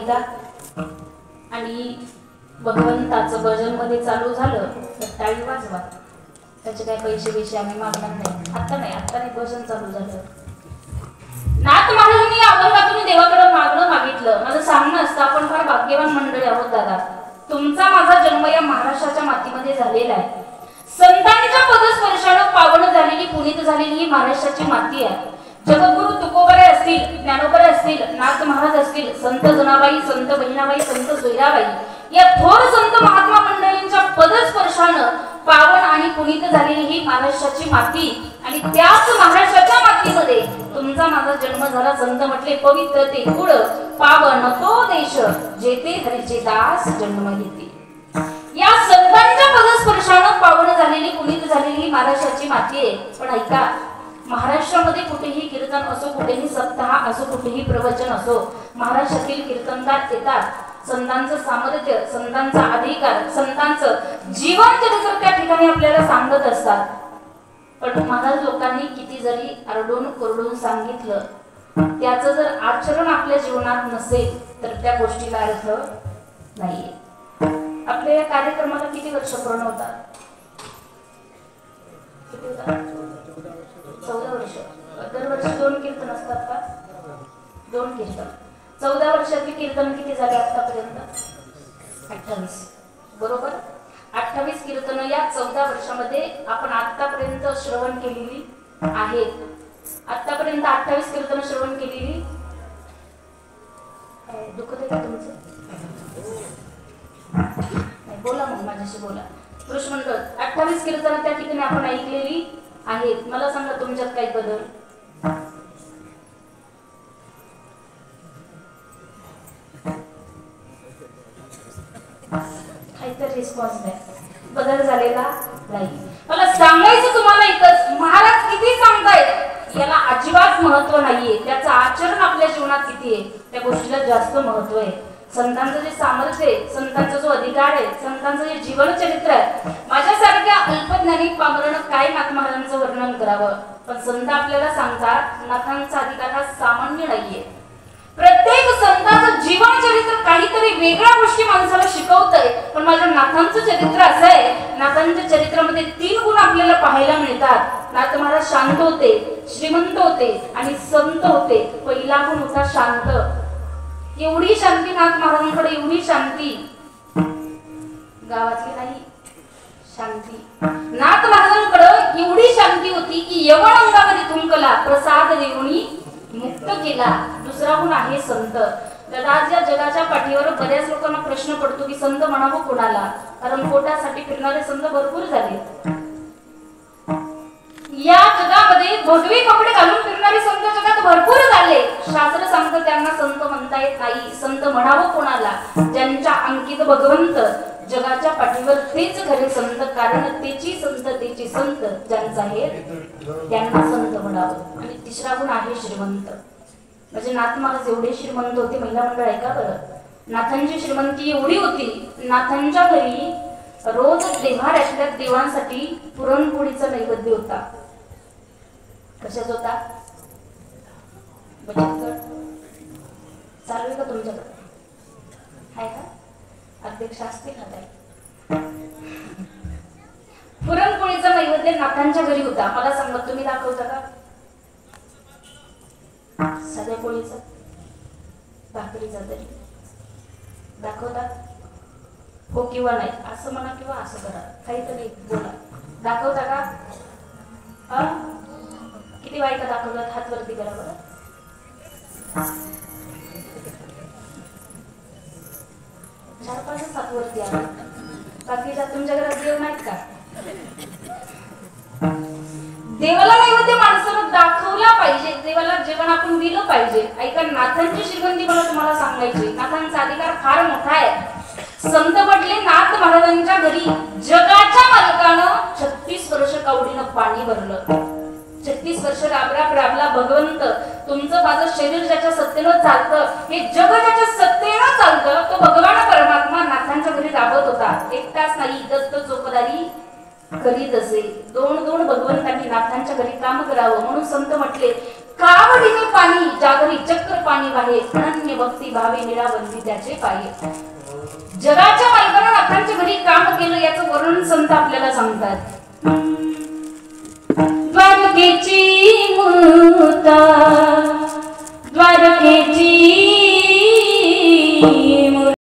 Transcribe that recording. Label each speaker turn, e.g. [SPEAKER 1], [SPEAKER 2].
[SPEAKER 1] ऐका आणि भगवंताचं भजन मध्ये चालू झालं तर टाळी वाजवा. त्याचे काय पैसे आम्ही मागणार नाही. आता नाही भजन चालू झालं. नाथ महाराजांनी अभंगातून देवाकडे मागितलं. माझं सांगणं असतं आपण फार भाग्यवान मंडळी आहोत दादा. तुमचा माझा जन्म या महाराष्ट्राच्या मातीमध्ये झालेला आहे. संतांच्या पदस्पर्शानं पावन झालेली पुनीत झालेली ही महाराष्ट्राची माती आहे. जगद्गुरु तुकोबरे असतील, ज्ञानोबरे असतील, नाथ महाराज असतील, संत जनाबाई, संत बहिणाबाई, संत सोयराबाई या थोर संत महात्मा मंडळींच्या पदस्पर्शानं पावन आणि पुनीत झालेली ही महाराष्ट्राची माती आणि त्याच महाराष्ट्राच्या मातीमध्ये तुमचा माझा जन्म झाला. संत म्हटले पवित्र ते कुळ पावन तो देश जेथे हरीचे दास जन्म घेते. या संतांच्या पदस्पर्शानं पावन झालेली पुनीत झालेली महाराष्ट्राची माती आहे. पण ऐका, महाराष्ट्रामध्ये कुठेही कीर्तन असो, कुठेही सप्ताह असो, कुठेही प्रवचन असो, महाराष्ट्रातील कीर्तनकार येतात. संतांचं सामर्थ्य, संतांचा अधिकार, संतांचं जीवन चरित्र त्या ठिकाणी आपल्याला सांगत असतात. पण महाराज लोकांनी किती जरी आरडून कोरडून सांगितलं, त्याचं जर आचरण आपल्या जीवनात नसेल तर त्या गोष्टीला अर्थ नाहीये. आपल्या या कार्यक्रमाला किती वर्ष पूर्ण होतात? 14 वर्ष. दरवर्षी 2 कीर्तन असतात का? 2 कीर्तन. 14 वर्षातली कीर्तन किती झाले आतापर्यंत? 28. बरोबर. 28 कीर्तन या 14 वर्षामध्ये आपण आतापर्यंत श्रवण केलेली आहेत. आतापर्यंत 28 कीर्तन श्रवण केलेली. दुखत आहे का तुमचं? बोला मग माझ्याशी बोला. पुरुष मंडळ 28 कीर्तन त्या ठिकाणी आपण ऐकलेली आहेत. मला सांगा तुमच्यात काही बदल? काहीतरी रिस्पॉन्स नाही, बदल झालेला नाही. मला सांगायचं तुम्हाला एकच, महाराज किती सांगतायत याला अजिबात महत्व नाहीये. त्याचं आचरण आपल्या जीवनात किती आहे त्या गोष्टीला जास्त महत्व आहे. संतांचं जे सामर्थ्य आहे, संतांचा जो अधिकार आहे, संतांचं जे जीवन चरित्र आहे, माझ्यासारख्या अल्पज्ञानी पामरानं काय नाथ महाराजांचं वर्णन करावं. पण संत आपल्याला सांगतात नाथांचा अधिकार हा सामान्य नाहीये. प्रत्येक संतांचं जीवन चरित्र काहीतरी वेगळ्या गोष्टी माणसाला शिकवतंय. पण माझ्या नाथांचं चरित्र असं आहे, नाथांच्या चरित्रामध्ये 3 गुण आपल्याला पाहायला मिळतात. नाथ महाराज शांत होते, श्रीमंत होते आणि संत होते. पहिला गुण होता शांत. एवढी शांती नाथ महाराजांकडे, एवढी शांती गावातली नाही शांती. नाथ महाराजांकडे एवढी शांती होती की यवन अंगामध्ये थुंकला, प्रसाद देऊनी मुक्त केला. दुसरा गुण आहे संत. दादा आज या जगाच्या पाठीवर बऱ्याच लोकांना प्रश्न पडतो की संत म्हणावं कोणाला, कारण पोटासाठी फिरणारे संत भरपूर झाले. या जगामध्ये भगवे कपडे घालून फिरणारे संत जगात भरपूर झाले. शास्त्र सांगतं त्यांना संत म्हणता येत नाही. संत म्हणावं कोणाला? ज्यांच्या अंकित भगवंत. जगाच्या पाठीवर तेच खरे संत, कारण तेची संत ज्यांचा आहे त्यांना संत म्हणावं. आणि तिसरा गुण आहे श्रीमंत. म्हणजे नाथ महाराज एवढे श्रीमंत होते. महिला मंडळ ऐका बरं, नाथांची श्रीमंती एवढी होती, नाथांच्या घरी रोज देव्हाऱ्यातल्या देवांसाठी पुरणपोळीचा नैवेद्य होता. कशाच होता? बचत गट चालू आहे का तुमच्याकडे? आहे का? अध्यक्ष असतील ना? पुरणपोळीचा नैवेद्य नाथांच्या घरी होता. मला सांगा, तुम्ही दाखवता का? साध्या पोळीचा, भाकरीचा तरी दाखवता? हो किंवा नाही असं म्हणा, किंवा असं करा, काहीतरी बोला. दाखवता का? किती बायका दाखवतात? हात वरती करा बरं. 4-5 हात वरती आला. बाकीच्या तुमच्या घरात देव नाहीत का? देवाला नैवेद्य माणसानं दाखवला पाहिजे. देवाला जेवण आपण दिलं पाहिजे. ऐका, नाथांची श्रीमंती मला तुम्हाला सांगायची. नाथांचा अधिकार फार मोठा आहे. संत म्हटले नाथ महाराजांच्या घरी जगाच्या मालकानं 36 वर्ष कावडीनं पाणी भरलं. 36 वर्ष राबला भगवंत. तुमचं माझं शरीर ज्याच्या सत्तेनं चालतं, हे जग ज्याच्या सत्तेनं चालतं, तो भगवान परमात्मा नाथांच्या घरी राबत होता. एकटाच नाही, दत्त चोपदारी करीत असे. 2 भगवंतांनी नाथांच्या घरी काम करावं. म्हणून संत म्हटले कावडीने पाणी जागरी चक्र पाणी वाहे अनन्य भक्ती भावे निराबंदी त्याचे पाये. जगाच्या मालकानं नाथांच्या घरी काम केलं याचं वर्णन संत आपल्याला सांगतात. द्वारकेची मूर्ता